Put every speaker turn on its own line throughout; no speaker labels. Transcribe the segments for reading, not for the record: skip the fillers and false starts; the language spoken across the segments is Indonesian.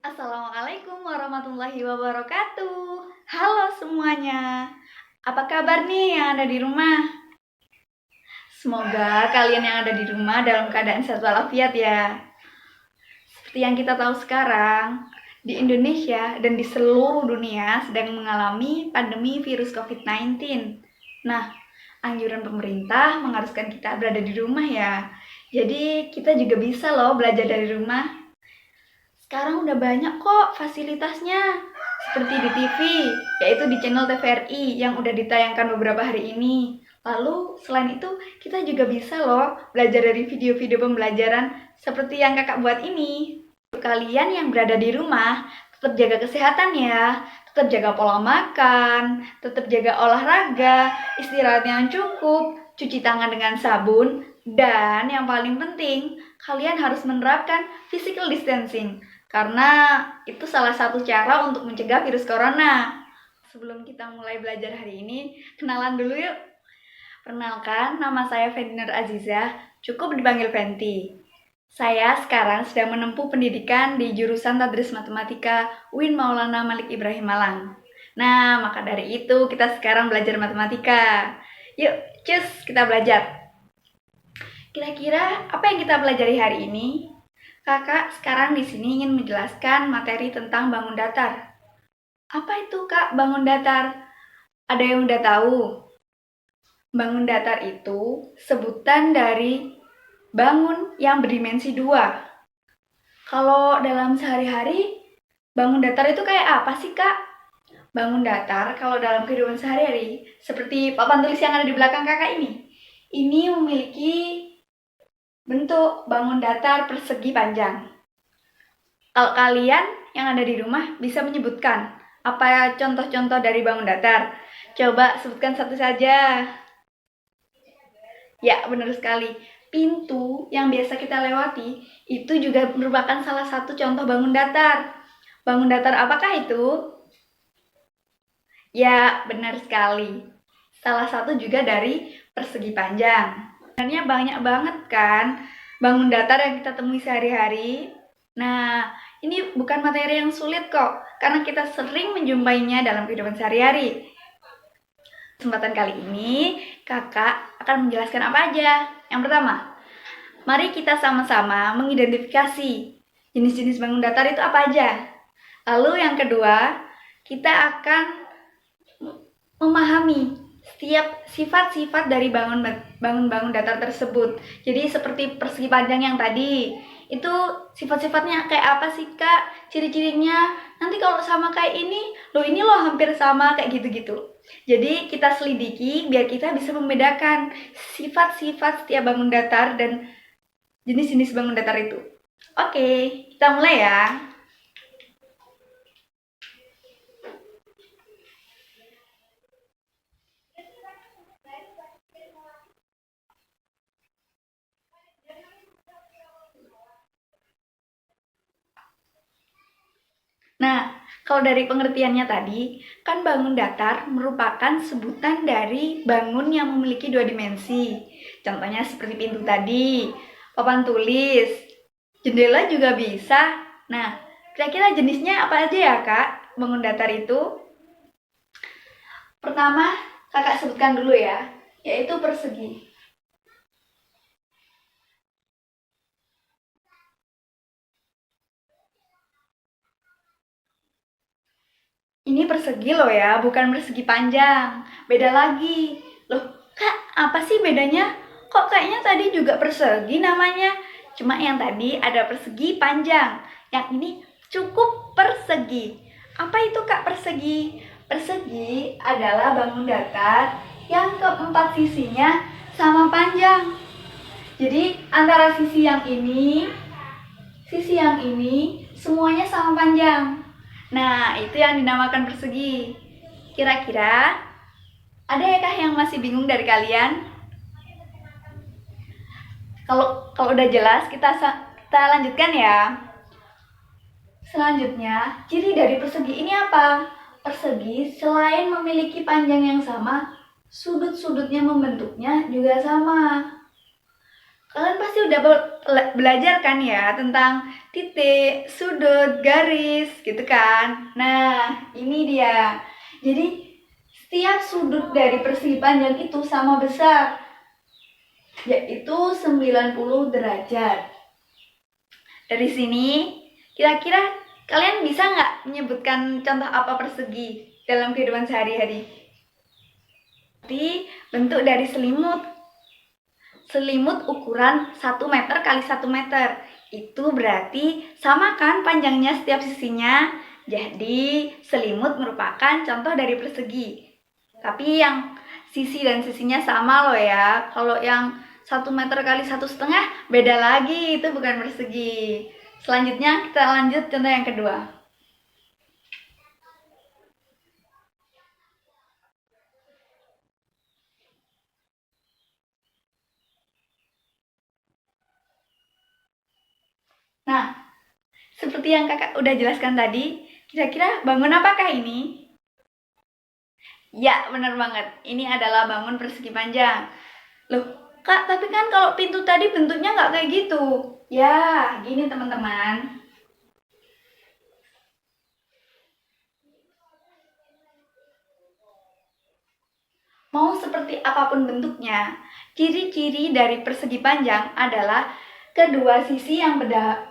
Assalamualaikum warahmatullahi wabarakatuh. Halo semuanya. Apa kabar nih yang ada di rumah? Semoga kalian yang ada di rumah dalam keadaan sehat walafiat ya. Seperti yang kita tahu sekarang, di Indonesia dan di seluruh dunia sedang mengalami pandemi virus COVID-19. Nah, anjuran pemerintah mengharuskan kita berada di rumah ya. Jadi kita juga bisa loh belajar dari rumah. Sekarang udah banyak kok fasilitasnya, seperti di TV, yaitu di channel TVRI yang udah ditayangkan beberapa hari ini. Lalu selain itu kita juga bisa loh belajar dari video-video pembelajaran seperti yang kakak buat ini. Untuk kalian yang berada di rumah, tetap jaga kesehatan ya, tetap jaga pola makan, tetap jaga olahraga, istirahat yang cukup, cuci tangan dengan sabun, dan yang paling penting, kalian harus menerapkan physical distancing. Karena itu salah satu cara untuk mencegah virus corona. Sebelum kita mulai belajar hari ini, kenalan dulu yuk. Perkenalkan, nama saya Fendinar Azizah, cukup dipanggil Fenti. Saya sekarang sedang menempuh pendidikan di jurusan Tadris Matematika UIN Maulana Malik Ibrahim Malang. Nah, maka dari itu kita sekarang belajar matematika. Yuk, cus, kita belajar. Kira-kira apa yang kita pelajari hari ini? Kakak sekarang di sini ingin menjelaskan materi tentang bangun datar. Apa itu Kak bangun datar? Ada yang udah tahu? Bangun datar itu sebutan dari bangun yang berdimensi 2. Kalau dalam sehari-hari, bangun datar itu kayak apa sih Kak? Bangun datar kalau dalam kehidupan sehari-hari, seperti papan tulis yang ada di belakang kakak ini memiliki bentuk bangun datar persegi panjang. Kalau kalian yang ada di rumah bisa menyebutkan apa contoh-contoh dari bangun datar? Coba sebutkan satu saja. Ya, benar sekali. Pintu yang biasa kita lewati itu juga merupakan salah satu contoh bangun datar. Bangun datar apakah itu? Ya, benar sekali. Salah satu juga dari persegi panjang. Sebenarnya banyak banget kan bangun datar yang kita temui sehari-hari. Nah, ini bukan materi yang sulit kok, karena kita sering menjumpainya dalam kehidupan sehari-hari. Kesempatan kali ini, kakak akan menjelaskan apa aja. Yang pertama, mari kita sama-sama mengidentifikasi jenis-jenis bangun datar itu apa aja. Lalu yang kedua, kita akan memahami setiap sifat-sifat dari bangun datar tersebut. Jadi seperti persegi panjang yang tadi, itu sifat-sifatnya kayak apa sih Kak? Ciri-cirinya nanti kalau sama kayak ini loh hampir sama kayak gitu-gitu. Jadi kita selidiki biar kita bisa membedakan sifat-sifat setiap bangun datar dan jenis-jenis bangun datar itu. Oke, kita mulai ya. Nah, kalau dari pengertiannya tadi, kan bangun datar merupakan sebutan dari bangun yang memiliki 2 dimensi. Contohnya seperti pintu tadi, papan tulis, jendela juga bisa. Nah, kira-kira jenisnya apa aja ya Kak, bangun datar itu? Pertama, kakak sebutkan dulu ya, yaitu persegi. Ini persegi loh ya, bukan persegi panjang. Beda lagi. Loh, Kak, apa sih bedanya? Kok kayaknya tadi juga persegi namanya? Cuma yang tadi ada persegi panjang. Yang ini cukup persegi. Apa itu Kak persegi? Persegi adalah bangun datar yang keempat sisinya sama panjang. Jadi antara sisi yang ini, semuanya sama panjang. Nah, itu yang dinamakan persegi. Kira-kira ada ya kah yang masih bingung dari kalian? Kalau udah jelas, kita lanjutkan ya. Selanjutnya, ciri dari persegi ini apa? Persegi selain memiliki panjang yang sama, sudut-sudutnya membentuknya juga sama. Kalian pasti udah belajar kan ya tentang titik, sudut, garis gitu kan. Nah, ini dia. Jadi setiap sudut dari persegi panjang itu sama besar, yaitu 90 derajat. Dari sini, kira-kira kalian bisa nggak menyebutkan contoh apa persegi dalam kehidupan sehari-hari? Seperti bentuk dari selimut. Selimut ukuran 1 meter kali 1 meter. Itu berarti sama kan panjangnya setiap sisinya. Jadi selimut merupakan contoh dari persegi. Tapi yang sisi dan sisinya sama loh ya. Kalau yang 1 meter kali 1,5 beda lagi, itu bukan persegi. Selanjutnya kita lanjut contoh yang kedua. Nah, seperti yang kakak udah jelaskan tadi, kira-kira bangun apakah ini? Ya, benar banget. Ini adalah bangun persegi panjang. Loh, kak, tapi kan kalau pintu tadi bentuknya nggak kayak gitu. Ya, gini teman-teman. Mau seperti apapun bentuknya, ciri-ciri dari persegi panjang adalah kedua sisi yang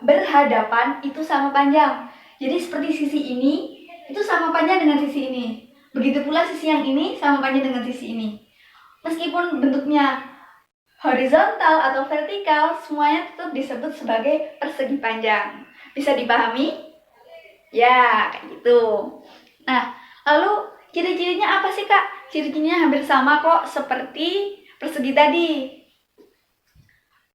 berhadapan itu sama panjang. Jadi seperti sisi ini, itu sama panjang dengan sisi ini. Begitu pula sisi yang ini sama panjang dengan sisi ini. Meskipun bentuknya horizontal atau vertikal, semuanya tetap disebut sebagai persegi panjang. Bisa dipahami? Ya, kayak gitu. Nah, lalu ciri-cirinya apa sih, Kak? Ciri-cirinya hampir sama kok seperti persegi tadi.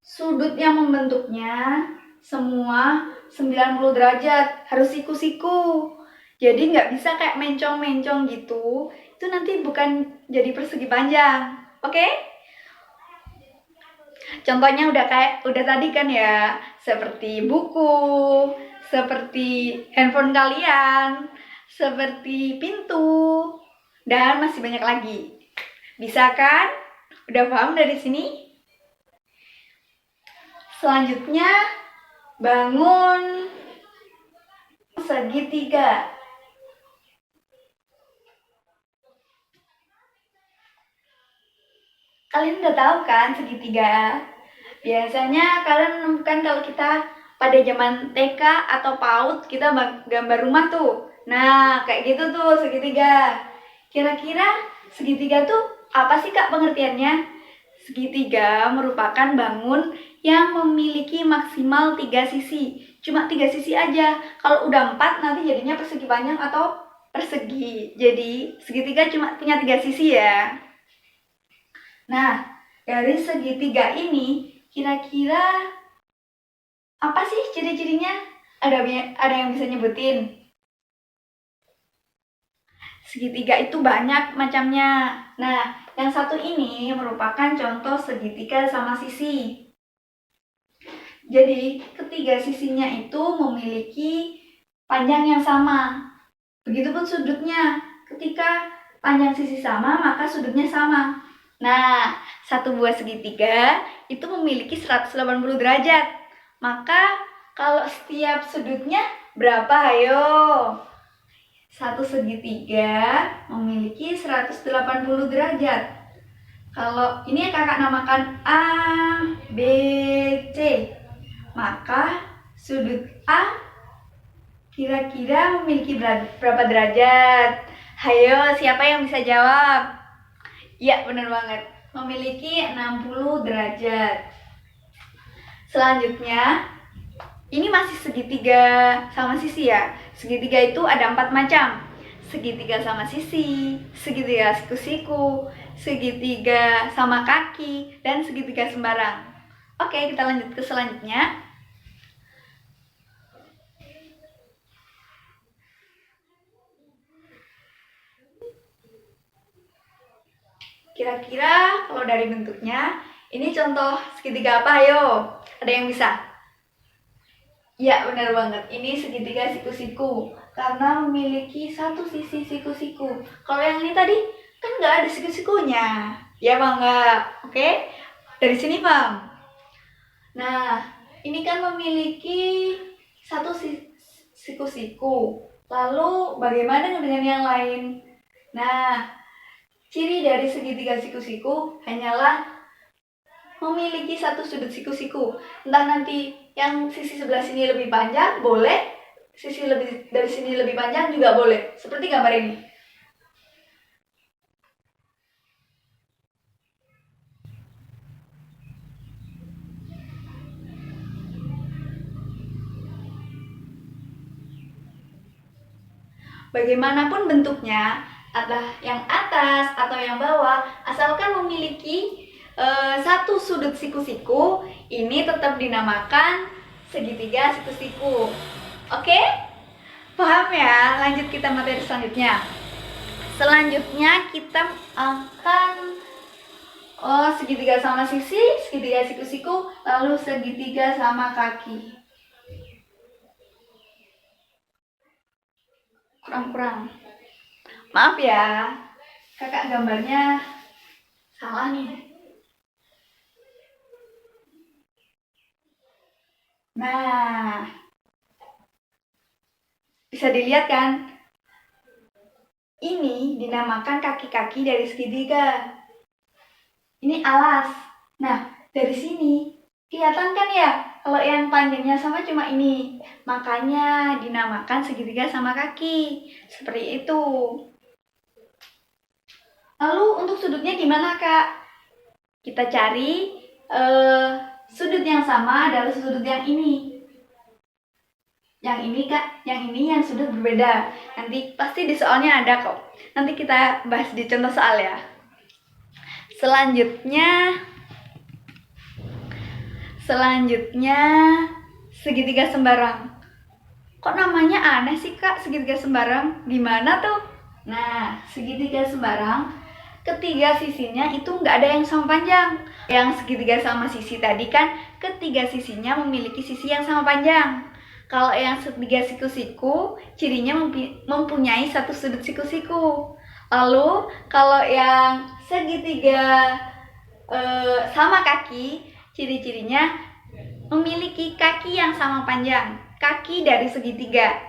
Sudut yang membentuknya semua 90 derajat, harus siku-siku. Jadi nggak bisa kayak mencong-mencong gitu. Itu nanti bukan jadi persegi panjang. Oke? Contohnya udah tadi kan ya, seperti buku, seperti handphone kalian, seperti pintu, dan masih banyak lagi. Bisa kan? Udah paham dari sini? Selanjutnya, bangun segitiga. Kalian udah tahu kan segitiga? Biasanya kalian menemukan kalau kita pada zaman TK atau PAUD kita gambar rumah tuh. Nah, kayak gitu tuh segitiga. Kira-kira segitiga tuh apa sih Kak pengertiannya? Segitiga merupakan bangun yang memiliki maksimal 3 sisi. Cuma 3 sisi aja. Kalau udah 4 nanti jadinya persegi panjang atau persegi. Jadi segitiga cuma punya 3 sisi ya. Nah, dari segitiga ini kira-kira apa sih ciri-cirinya? Ada yang bisa nyebutin? Segitiga itu banyak macamnya. Nah, yang satu ini merupakan contoh segitiga sama sisi. Jadi, ketiga sisinya itu memiliki panjang yang sama. Begitupun sudutnya. Ketika panjang sisi sama, maka sudutnya sama. Nah, satu buah segitiga itu memiliki 180 derajat. Maka, kalau setiap sudutnya berapa? Ayo. Satu segitiga memiliki 180 derajat. Kalau ini kakak namakan A, B, C, maka sudut A kira-kira memiliki berapa derajat? Hayo, siapa yang bisa jawab? Ya, benar banget. Memiliki 60 derajat. Selanjutnya, ini masih segitiga sama sisi ya. Segitiga itu ada 4 macam. Segitiga sama sisi, segitiga siku-siku, segitiga sama kaki, dan segitiga sembarang. Oke, kita lanjut ke selanjutnya. Kira-kira kalau dari bentuknya, ini contoh segitiga apa? Ayo, ada yang bisa? Ya, benar banget. Ini segitiga siku-siku karena memiliki satu sisi siku-siku. Kalau yang ini tadi kan nggak ada siku-sikunya. Ya, Bang, nggak? Oke? Dari sini, Bang. Nah, ini kan memiliki satu siku-siku. Lalu bagaimana dengan yang lain? Nah, ciri dari segitiga siku-siku hanyalah memiliki satu sudut siku-siku. Entah nanti yang sisi sebelah sini lebih panjang, boleh. Sisi lebih dari sini lebih panjang juga boleh. Seperti gambar ini. Bagaimanapun bentuknya, entah yang atas atau yang bawah, asalkan memiliki satu sudut siku-siku, ini tetap dinamakan segitiga siku-siku. Oke? Paham ya? Lanjut kita materi selanjutnya. Selanjutnya kita akan segitiga sama sisi, segitiga siku-siku, lalu segitiga sama kaki. Kurang-kurang. Maaf ya, kakak gambarnya salah nih. Nah, bisa dilihat kan? Ini dinamakan kaki-kaki dari segitiga. Ini alas. Nah, dari sini kelihatan kan ya kalau yang panjangnya sama cuma ini. Makanya dinamakan segitiga sama kaki. Seperti itu. Lalu untuk sudutnya gimana, Kak? Kita cari sudut yang sama adalah sudut yang ini. Yang ini, Kak, yang ini yang sudut berbeda. Nanti pasti di soalnya ada kok. Nanti kita bahas di contoh soal ya. Selanjutnya segitiga sembarang. Kok namanya aneh sih, Kak, segitiga sembarang? Gimana tuh? Nah, segitiga sembarang ketiga sisinya itu nggak ada yang sama panjang. Yang segitiga sama sisi tadi kan ketiga sisinya memiliki sisi yang sama panjang. Kalau yang segitiga siku-siku cirinya mempunyai satu sudut siku-siku. Lalu kalau yang segitiga sama kaki, ciri-cirinya memiliki kaki yang sama panjang, kaki dari segitiga.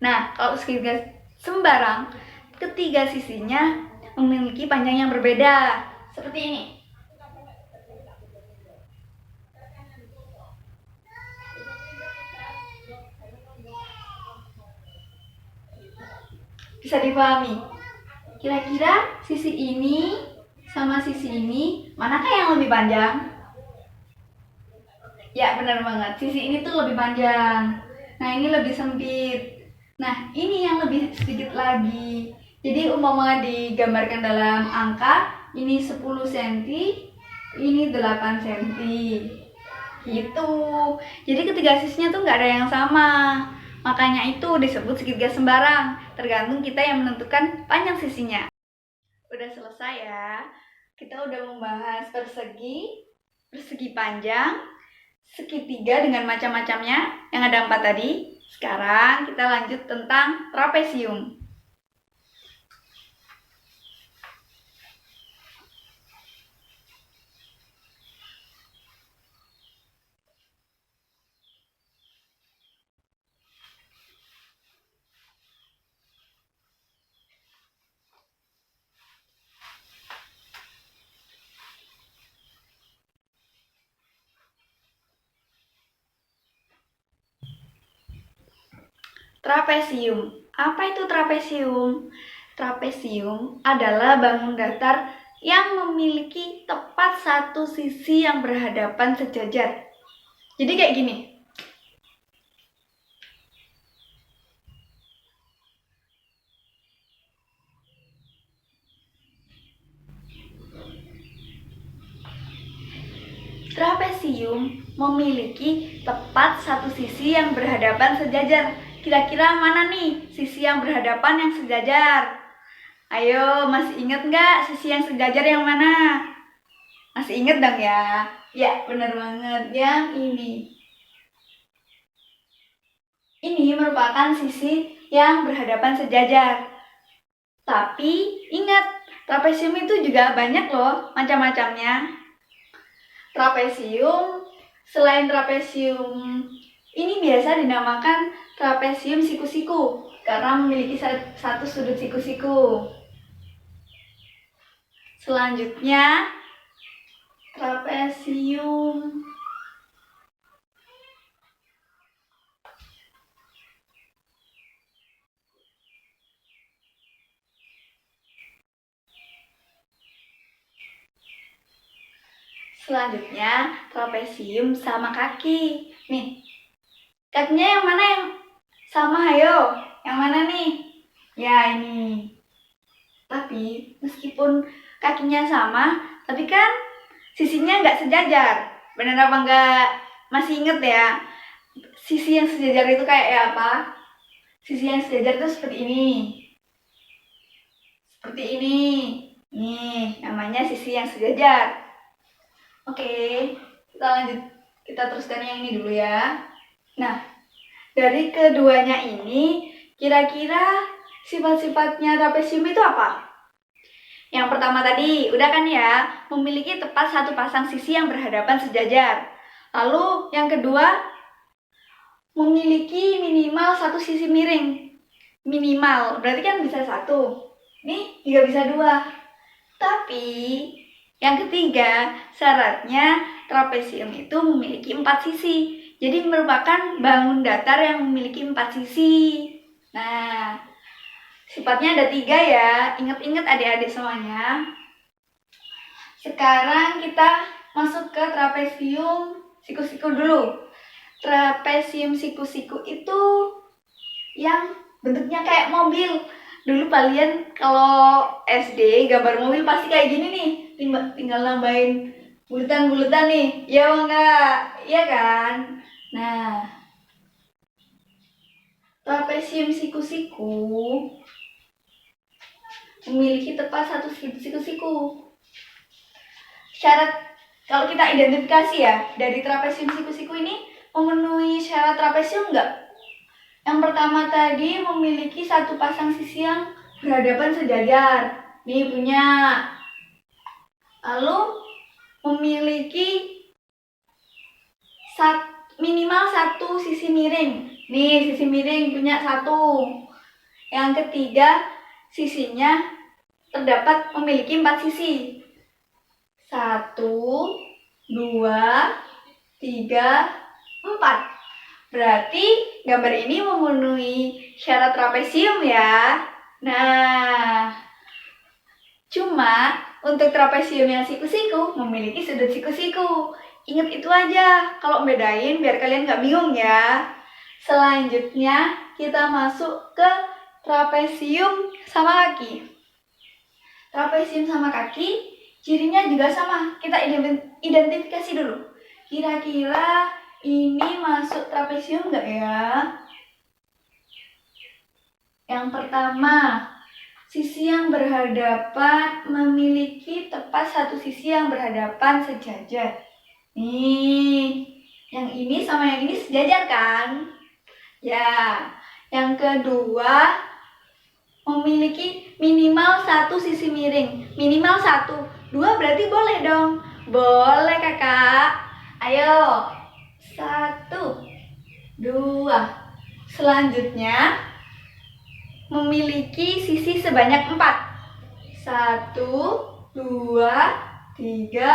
Nah, kalau segitiga sembarang, ketiga sisinya memiliki panjang yang berbeda. Seperti ini. Bisa dipahami? Kira-kira sisi ini sama sisi ini, manakah yang lebih panjang? Ya, benar banget. Sisi ini tuh lebih panjang. Nah, ini lebih sempit. Nah, ini yang lebih sedikit lagi. Jadi, umpama digambarkan dalam angka, ini 10 cm, ini 8 cm. Gitu. Jadi, ketiga sisinya tuh nggak ada yang sama. Makanya itu disebut segitiga sembarang. Tergantung kita yang menentukan panjang sisinya. Udah selesai ya. Kita udah membahas persegi panjang, segitiga dengan macam-macamnya yang ada 4 tadi. Sekarang kita lanjut tentang trapesium. Trapesium. Apa itu trapesium? Trapesium adalah bangun datar yang memiliki tepat satu sisi yang berhadapan sejajar. Jadi kayak gini. Trapesium memiliki tepat satu sisi yang berhadapan sejajar. Kira-kira mana nih sisi yang berhadapan yang sejajar? Ayo, masih inget nggak sisi yang sejajar yang mana? Masih inget dong ya? Ya, benar banget. Yang ini. Ini merupakan sisi yang berhadapan sejajar. Tapi ingat, trapesium itu juga banyak loh macam-macamnya. Trapesium Selain trapesium, ini biasa dinamakan trapesium siku-siku karena memiliki satu sudut siku-siku. Selanjutnya, trapesium trapesium sama kaki. Nih, kakinya yang mana yang sama? Ayo, yang mana nih? Ya, ini. Tapi meskipun kakinya sama, tapi kan sisinya nggak sejajar. Benar apa nggak? Masih inget ya? Sisi yang sejajar itu kayak apa? Sisi yang sejajar itu seperti ini. Seperti ini. Nih, namanya sisi yang sejajar. Oke, kita lanjut. Kita teruskan yang ini dulu ya. Nah, dari keduanya ini, kira-kira sifat-sifatnya trapesium itu apa? Yang pertama tadi, udah kan ya, memiliki tepat satu pasang sisi yang berhadapan sejajar. Lalu yang kedua, memiliki minimal satu sisi miring. Minimal, berarti kan bisa satu. Nih, juga bisa dua. Tapi, yang ketiga, syaratnya trapesium itu memiliki 4 sisi. Jadi merupakan bangun datar yang memiliki 4 sisi. Nah, sifatnya ada 3 ya. Ingat-ingat adik-adik semuanya. Sekarang kita masuk ke trapesium siku-siku dulu. Trapesium siku-siku itu yang bentuknya kayak mobil. Dulu kalian kalau SD gambar mobil pasti kayak gini nih. Tinggal nambahin bulutan-bulutan nih. Ya enggak? Iya kan? Nah, trapesium siku-siku memiliki tepat satu siku-siku. Syarat kalau kita identifikasi ya, dari trapesium siku-siku ini memenuhi syarat trapesium enggak? Yang pertama tadi memiliki satu pasang sisi yang berhadapan sejajar. Nih punya. Lalu memiliki minimal satu sisi miring. Nih sisi miring punya satu. Yang ketiga sisinya terdapat memiliki 4 sisi. 1, 2, 3, 4. Berarti gambar ini memenuhi syarat trapesium ya. Nah, cuma untuk trapesium yang siku-siku memiliki sudut siku-siku. Ingat itu aja, kalau bedain biar kalian nggak bingung ya. Selanjutnya kita masuk ke trapesium sama kaki. Trapesium sama kaki, cirinya juga sama. Kita identifikasi dulu. Kira-kira ini masuk trapesium nggak ya? Yang pertama, sisi yang berhadapan memiliki tepat satu sisi yang berhadapan sejajar. Nih, yang ini sama yang ini sejajar kan? Ya, yang kedua memiliki minimal satu sisi miring. Minimal satu, 2 berarti boleh dong. Boleh kakak. Ayo. 1, 2. Selanjutnya memiliki sisi sebanyak 4. 1, 2, 3,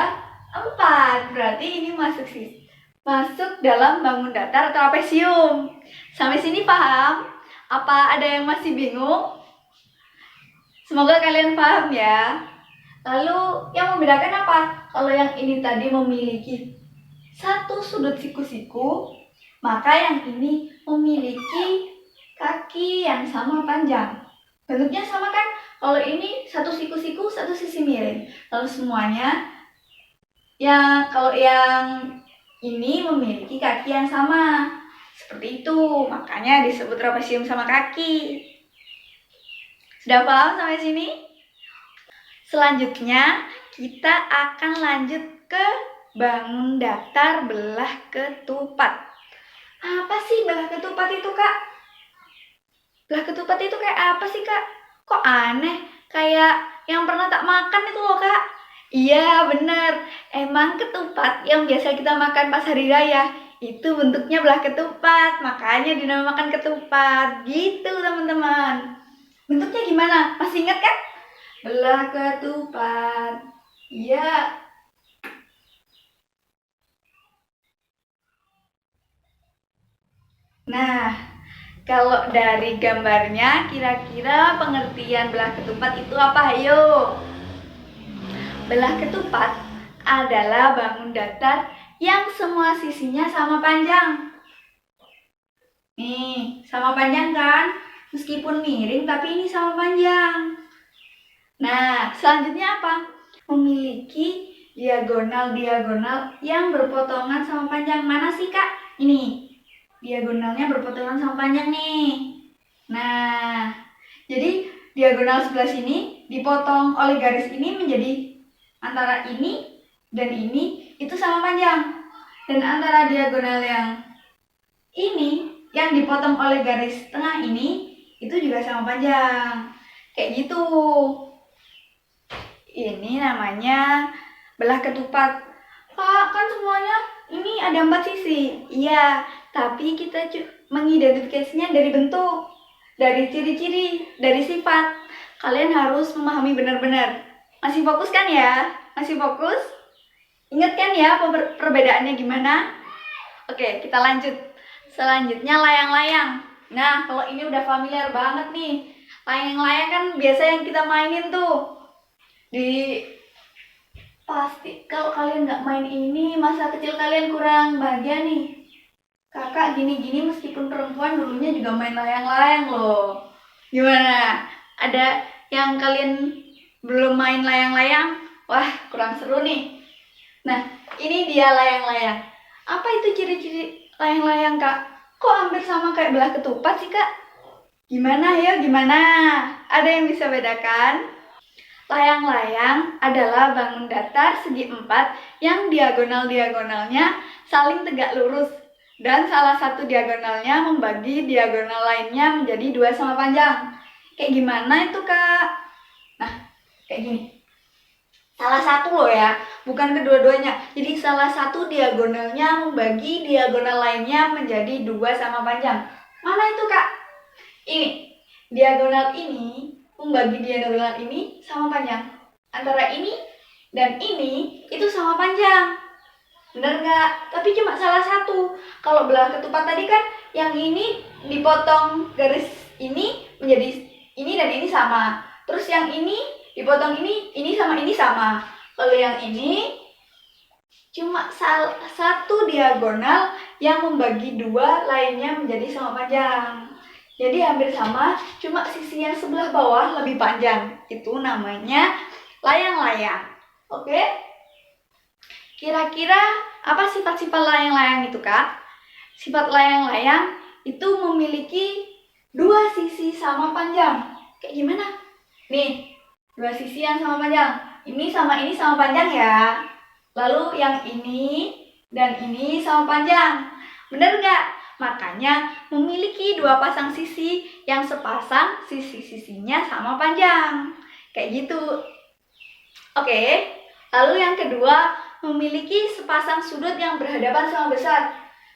4. Berarti ini masuk dalam bangun datar trapesium. Sampai sini paham? Apa ada yang masih bingung? Semoga kalian paham ya. Lalu yang membedakan apa? Kalau yang ini tadi memiliki satu sudut siku-siku, maka yang ini memiliki kaki yang sama panjang. Bentuknya sama kan? Kalau ini satu siku-siku, satu sisi miring. Lalu semuanya, ya kalau yang ini memiliki kaki yang sama. Seperti itu, makanya disebut trapesium sama kaki. Sudah paham sampai sini? Selanjutnya, kita akan lanjut ke bangun datar belah ketupat. Apa sih belah ketupat itu, Kak? Belah ketupat itu kayak apa sih, Kak? Kok aneh? Kayak yang pernah tak makan itu loh, Kak. Iya, bener. Emang ketupat yang biasa kita makan pas hari raya itu bentuknya belah ketupat, makanya dinamakan ketupat. Gitu, teman-teman. Bentuknya gimana? Masih ingat kan? Belah ketupat. Iya. Nah, kalau dari gambarnya, kira-kira pengertian belah ketupat itu apa? Ayo. Belah ketupat adalah bangun datar yang semua sisinya sama panjang. Nih, sama panjang kan? Meskipun miring, tapi ini sama panjang. Nah, selanjutnya apa? Memiliki diagonal-diagonal yang berpotongan sama panjang. Mana sih, Kak? Ini, diagonalnya berpotongan sama panjang nih. Nah, jadi diagonal sebelah sini dipotong oleh garis ini menjadi antara ini dan ini itu sama panjang. Dan antara diagonal yang ini yang dipotong oleh garis tengah ini itu juga sama panjang. Kayak gitu. Ini namanya belah ketupat. Kak, kan semuanya ini ada 4 sisi. Iya, tapi kita mengidentifikasinya dari bentuk, dari ciri-ciri, dari sifat. Kalian harus memahami benar-benar. Masih fokus kan ya? Masih fokus? Ingat kan ya perbedaannya gimana? Oke, kita lanjut. Selanjutnya layang-layang. Nah, kalau ini udah familiar banget nih. Layang-layang kan biasa yang kita mainin tuh. Pasti kalau kalian nggak main ini, masa kecil kalian kurang bahagia nih. Kakak gini-gini meskipun perempuan dulunya juga main layang-layang loh. Gimana? Ada yang kalian belum main layang-layang? Wah, kurang seru nih. Nah, ini dia layang-layang. Apa itu ciri-ciri layang-layang, Kak? Kok hampir sama kayak belah ketupat sih, Kak? Gimana ya, gimana? Ada yang bisa bedakan? Layang-layang adalah bangun datar segi 4 yang diagonal-diagonalnya saling tegak lurus dan salah satu diagonalnya membagi diagonal lainnya menjadi 2 sama panjang. Kayak gimana itu, Kak? Nah, kayak gini. Salah satu loh ya, bukan kedua-duanya. Jadi salah satu diagonalnya membagi diagonal lainnya menjadi 2 sama panjang. Mana itu, Kak? Ini. Diagonal ini membagi diagonal ini sama panjang. Antara ini dan ini itu sama panjang. Bener nggak? Tapi cuma salah satu. Kalau belah ketupat tadi kan yang ini dipotong garis ini menjadi ini dan ini sama. Terus yang ini dipotong ini sama ini sama. Kalau yang ini cuma satu diagonal yang membagi 2 lainnya menjadi sama panjang. Jadi hampir sama, cuma sisi yang sebelah bawah lebih panjang. Itu namanya layang-layang. Oke? Kira-kira apa sifat-sifat layang-layang itu, Kak? Sifat layang-layang itu memiliki 2 sisi sama panjang. Kayak gimana? Nih, 2 sisi yang sama panjang. Ini sama panjang ya. Lalu yang ini dan ini sama panjang. Bener nggak? Makanya memiliki 2 pasang sisi yang sepasang sisi-sisinya sama panjang. Kayak gitu. Oke. Lalu yang kedua, memiliki sepasang sudut yang berhadapan sama besar.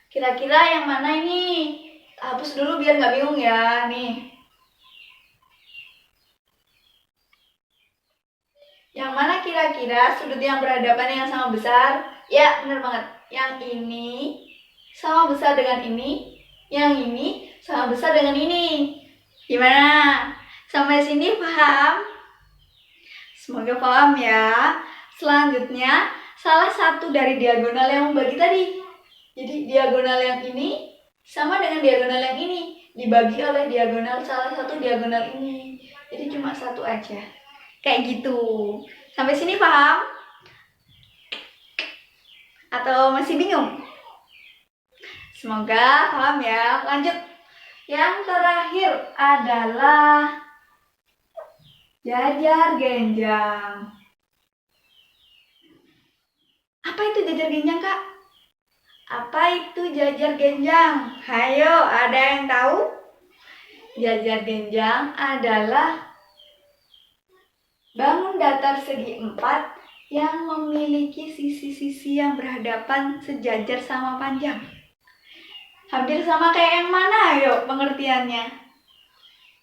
Kira-kira yang mana ini? Hapus dulu biar nggak bingung ya. Nih. Yang mana kira-kira sudut yang berhadapan yang sama besar? Ya, bener banget. Yang ini sama besar dengan ini, yang ini sama besar dengan ini. Gimana? Sampai sini paham? Semoga paham ya. Selanjutnya, salah satu dari diagonal yang membagi tadi. Jadi diagonal yang ini sama dengan diagonal yang ini dibagi oleh diagonal salah satu diagonal ini. Jadi cuma satu aja. Kayak gitu. Sampai sini paham? Atau masih bingung? Semoga paham ya. Lanjut. Yang terakhir adalah jajar genjang. Apa itu jajar genjang, Kak? Apa itu jajar genjang? Hayo, ada yang tahu? Jajar genjang adalah bangun datar segi 4 yang memiliki sisi-sisi yang berhadapan sejajar sama panjang. Hampir sama kayak yang mana ayo pengertiannya?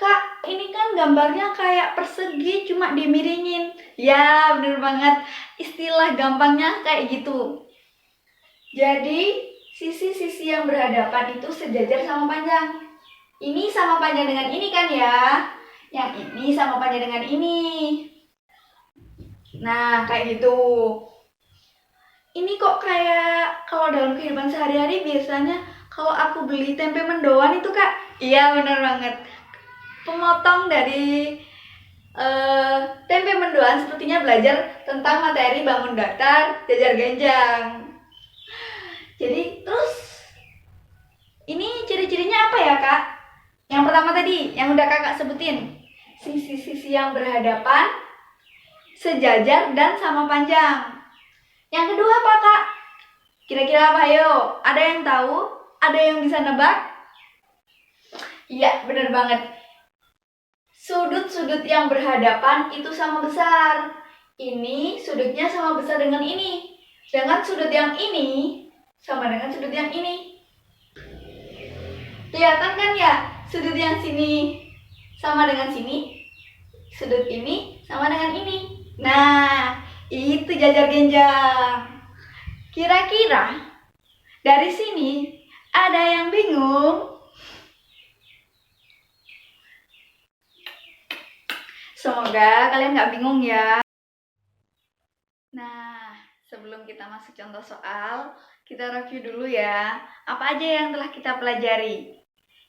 Kak, ini kan gambarnya kayak persegi cuma dimiringin. Ya, bener banget. Istilah gampangnya kayak gitu. Jadi, sisi-sisi yang berhadapan itu sejajar sama panjang. Ini sama panjang dengan ini kan ya? Yang ini sama panjang dengan ini. Nah, kayak gitu. Ini kok kayak kalau dalam kehidupan sehari-hari biasanya kalau aku beli tempe mendoan itu Kak. Iya, bener banget. Pemotong dari tempe mendoan sepertinya belajar tentang materi bangun datar, jajar genjang. Jadi terus ini ciri-cirinya apa ya Kak? Yang pertama tadi yang udah Kakak sebutin, sisi-sisi yang berhadapan, sejajar dan sama panjang. Yang kedua apa Kak? Kira-kira apa yo? Ada yang tahu? Ada yang bisa nebak? Iya, bener banget. Sudut-sudut yang berhadapan itu sama besar. Ini sudutnya sama besar dengan ini. Sedangkan sudut yang ini sama dengan sudut yang ini. Kelihatan kan ya? Sudut yang sini sama dengan sini. Sudut ini sama dengan ini. Nah, itu jajar genjang. Kira-kira dari sini ada yang bingung? Semoga kalian nggak bingung ya. Nah, sebelum kita masuk contoh soal, kita review dulu ya. Apa aja yang telah kita pelajari?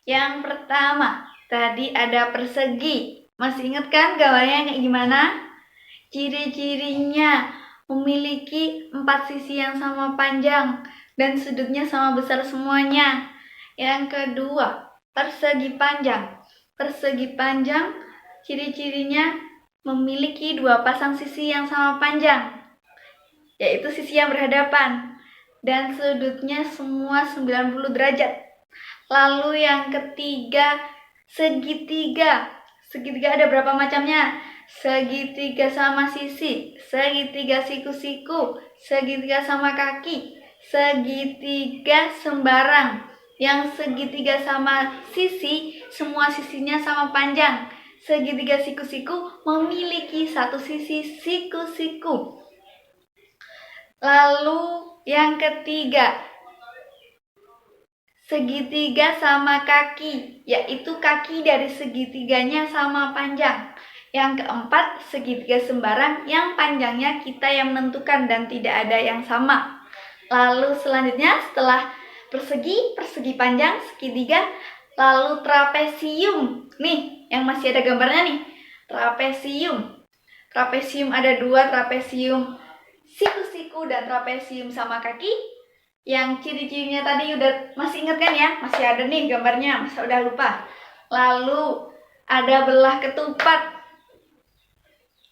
Yang pertama, tadi ada persegi. Masih ingat kan gambarnya kayak gimana? Ciri-cirinya memiliki 4 sisi yang sama panjang dan sudutnya sama besar semuanya. Yang kedua, persegi panjang. Persegi panjang ciri-cirinya memiliki 2 pasang sisi yang sama panjang, yaitu sisi yang berhadapan dan sudutnya semua 90 derajat. Lalu yang ketiga, segitiga. Segitiga ada berapa macamnya? Segitiga sama sisi, segitiga siku-siku, segitiga sama kaki, segitiga sembarang. Yang segitiga sama sisi, semua sisinya sama panjang. Segitiga siku-siku memiliki 1 sisi siku-siku. Lalu yang ketiga, segitiga sama kaki, yaitu kaki dari segitiganya sama panjang. Yang keempat, segitiga sembarang yang panjangnya kita yang menentukan dan tidak ada yang sama. Lalu selanjutnya setelah persegi, persegi panjang, segitiga, lalu trapesium. Nih, yang masih ada gambarnya nih. Trapesium. Trapesium ada 2, trapesium siku-siku dan trapesium sama kaki. Yang ciri-cirinya tadi udah masih inget kan ya? Masih ada nih gambarnya, masa udah lupa. Lalu ada belah ketupat.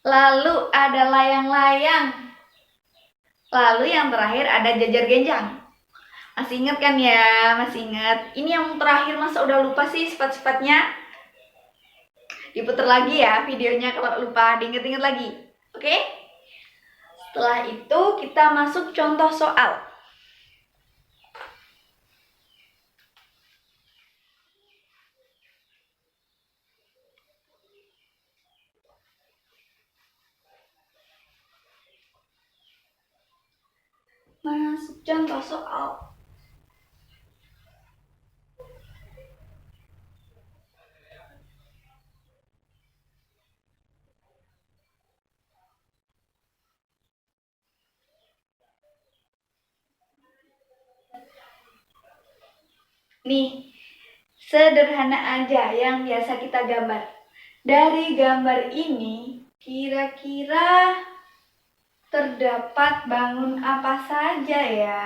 Lalu ada layang-layang. Lalu yang terakhir ada jajar genjang. Masih inget kan ya? Masih inget. Ini yang terakhir masa udah lupa sih sifat-sifatnya. Diputar lagi ya videonya kalau lupa, diinget-inget lagi. Oke? Setelah itu kita masuk contoh soal. Masuk contoh soal. Nih, sederhana aja yang biasa kita gambar. Dari gambar ini, kira-kira terdapat bangun apa saja ya?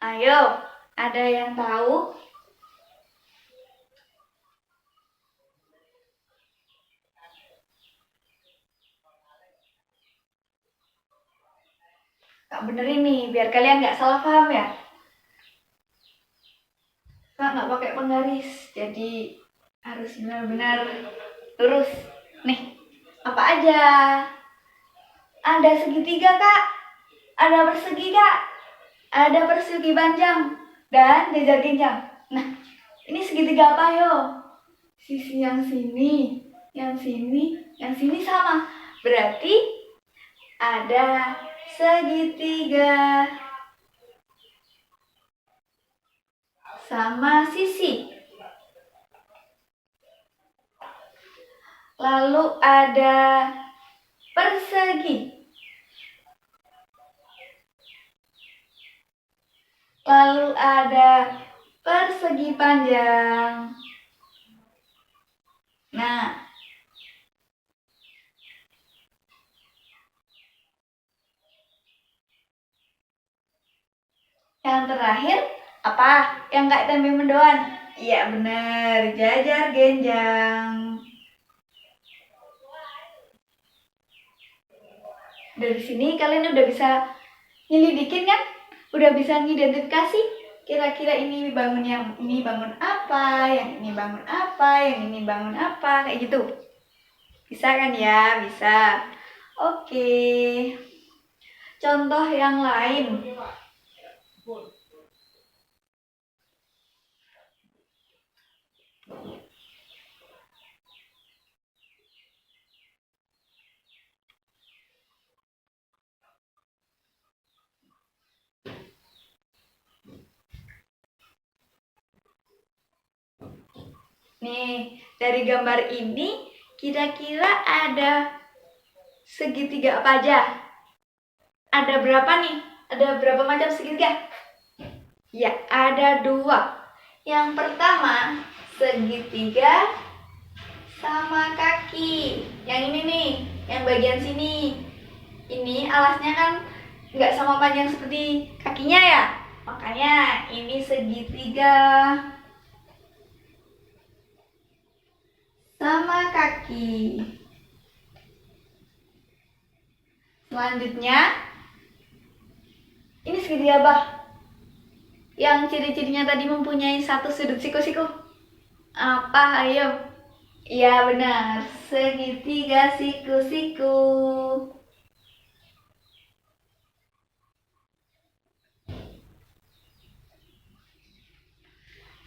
Ayo, ada yang tahu? Kak benerin nih, biar kalian nggak salah paham ya. Kak nggak pakai penggaris, jadi Harus benar-benar lurus. Nih, apa aja? Ada segitiga, Kak. Ada persegi, Kak. Ada persegi panjang dan jajar genjang. Nah, ini segitiga apa yo? Sisi yang sini, yang sini, yang sini sama. Berarti ada segitiga sama sisi. Lalu ada persegi. Lalu ada persegi panjang. Nah, yang terakhir apa? Yang kayak tempe mendoan? Iya bener, jajar genjang. Dari sini kalian udah bisa nyelidikin kan? Udah bisa ngidentifikasi kira-kira ini bangun yang ini bangun apa, yang ini bangun apa, yang ini bangun apa, kayak gitu. Bisa kan ya? Bisa. Oke. Contoh yang lain. Nih, dari gambar ini kira-kira ada segitiga apa aja? Ada berapa nih? Ada berapa macam segitiga? Ya, ada 2. Yang pertama, segitiga sama kaki. Yang ini nih, yang bagian sini. Ini alasnya kan nggak sama panjang seperti kakinya ya. Makanya ini segitiga sama kaki. Selanjutnya, ini segitiga apa? Yang ciri-cirinya tadi mempunyai satu sudut siku-siku. Apa? Ayo. Iya benar, segitiga siku-siku.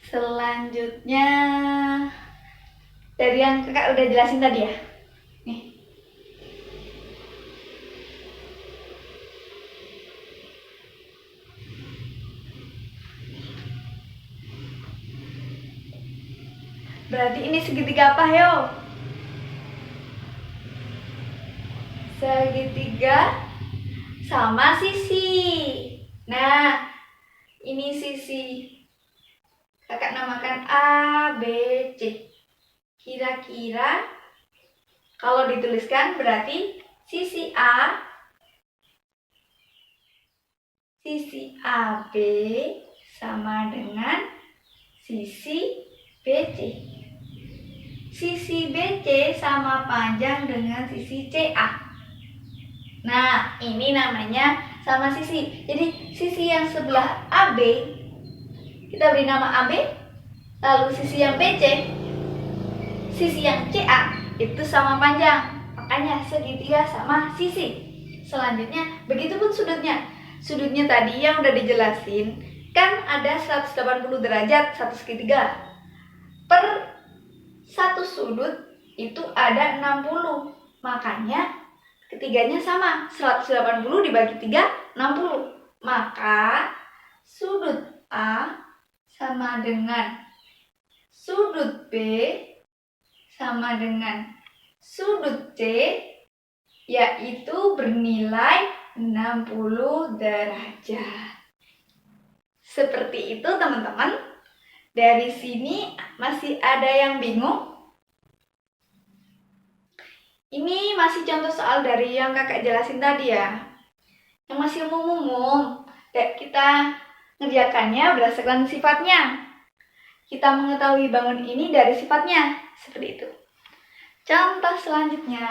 Selanjutnya, dari yang kakak udah jelasin tadi ya. Nih. Berarti ini segitiga apa, yo? Segitiga sama sisi. Nah, ini sisi. Kakak namakan A, B, C. Kira-kira kalau dituliskan berarti sisi AB sama dengan sisi BC. Sisi BC sama panjang dengan sisi CA. Nah, ini namanya sama sisi. Jadi, sisi yang sebelah AB kita beri nama AB. Lalu sisi yang BC, sisi yang CA itu sama panjang. Makanya segitiga sama sisi. Selanjutnya, begitupun sudutnya. Sudutnya tadi yang udah dijelasin, kan ada 180 derajat satu segitiga. Per satu sudut itu ada 60. Makanya ketiganya sama. 180 dibagi 3, 60. Maka sudut A sama dengan sudut B sama dengan sudut C, yaitu bernilai 60 derajat. Seperti itu teman-teman. Dari sini masih ada yang bingung? Ini masih contoh soal dari yang kakak jelasin tadi ya. Yang masih umum-umum. Kita ngerjakannya berdasarkan sifatnya. Kita mengetahui bangun ini dari sifatnya. Seperti itu. Contoh selanjutnya.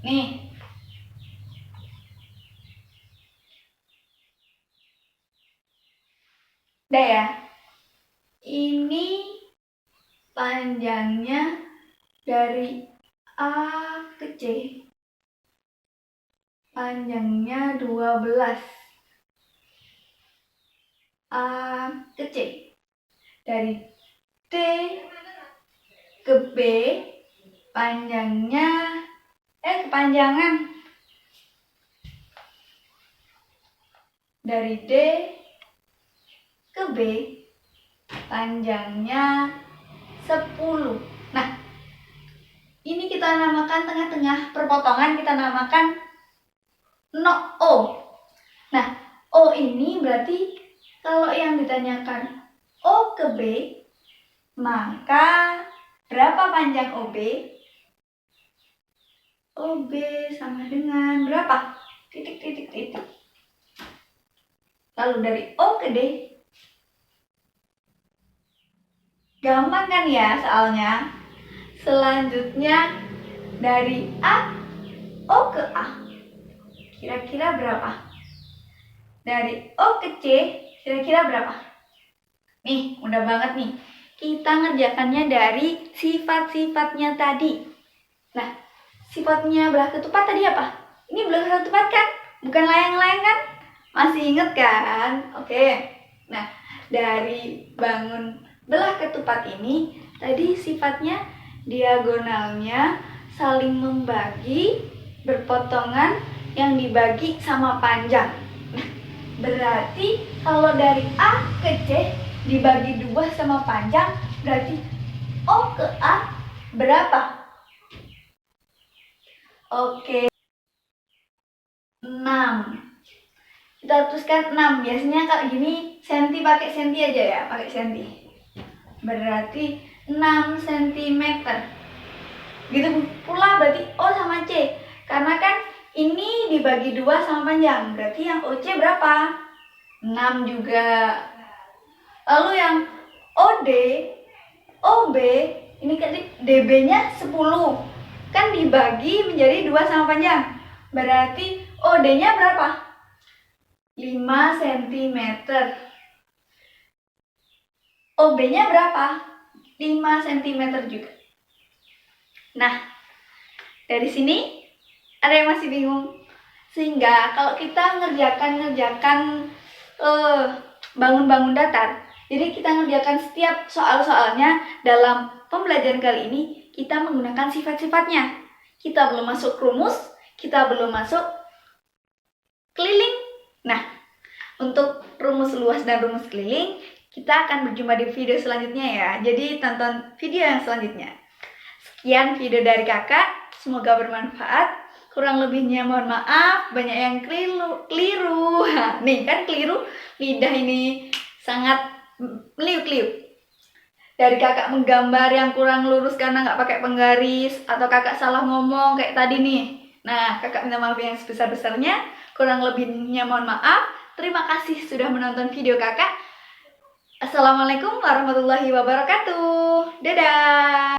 Nih. Udah ya. Ini panjangnya dari A ke C. Panjangnya 12. A ke C. Dari D ke B panjangnya kepanjangan dari D ke B panjangnya 10. Nah, ini kita namakan tengah-tengah perpotongan, kita namakan O. Nah, O ini berarti kalau yang ditanyakan O ke B, maka berapa panjang OB? OB sama dengan berapa? Titik, titik, titik. Lalu dari O ke D, gampang kan ya soalnya. Selanjutnya dari O ke A, kira-kira berapa? Dari O ke C, kira-kira berapa? Nih, mudah banget nih. Kita ngerjakannya dari sifat-sifatnya tadi. Nah, sifatnya belah ketupat tadi apa? Ini belah ketupat kan? Bukan layang-layang kan? Masih inget kan? Oke. Nah, dari bangun belah ketupat ini, tadi sifatnya diagonalnya saling membagi, berpotongan, yang dibagi sama panjang. Nah, berarti kalau dari A ke C dibagi 2 sama panjang, berarti O ke A berapa? Oke, 6. Kita tuliskan 6. Biasanya kalau gini senti pakai senti aja ya, pakai senti. Berarti 6 cm. Gitu pula berarti O sama C. Karena kan ini dibagi 2 sama panjang. Berarti yang OC berapa? 6 juga. Lalu yang OD, OB, ini kan DB-nya 10. Kan dibagi menjadi 2 sama panjang. Berarti OD-nya berapa? 5 cm. OB-nya berapa? 5 cm juga. Nah, dari sini ada yang masih bingung? Sehingga kalau kita ngerjakan bangun-bangun datar, jadi kita ngerjakan setiap soal-soalnya dalam pembelajaran kali ini, kita menggunakan sifat-sifatnya. Kita belum masuk rumus, kita belum masuk keliling. Nah, untuk rumus luas dan rumus keliling, kita akan berjumpa di video selanjutnya ya. Jadi tonton video yang selanjutnya. Sekian video dari kakak, semoga bermanfaat. Kurang lebihnya mohon maaf, banyak yang keliru. Nih kan keliru, lidah ini sangat meliuk-liuk. Dari kakak menggambar yang kurang lurus karena nggak pakai penggaris, atau kakak salah ngomong kayak tadi nih. Nah, kakak minta maaf yang sebesar-besarnya. Kurang lebihnya mohon maaf. Terima kasih sudah menonton video kakak. Assalamualaikum warahmatullahi wabarakatuh. Dadah.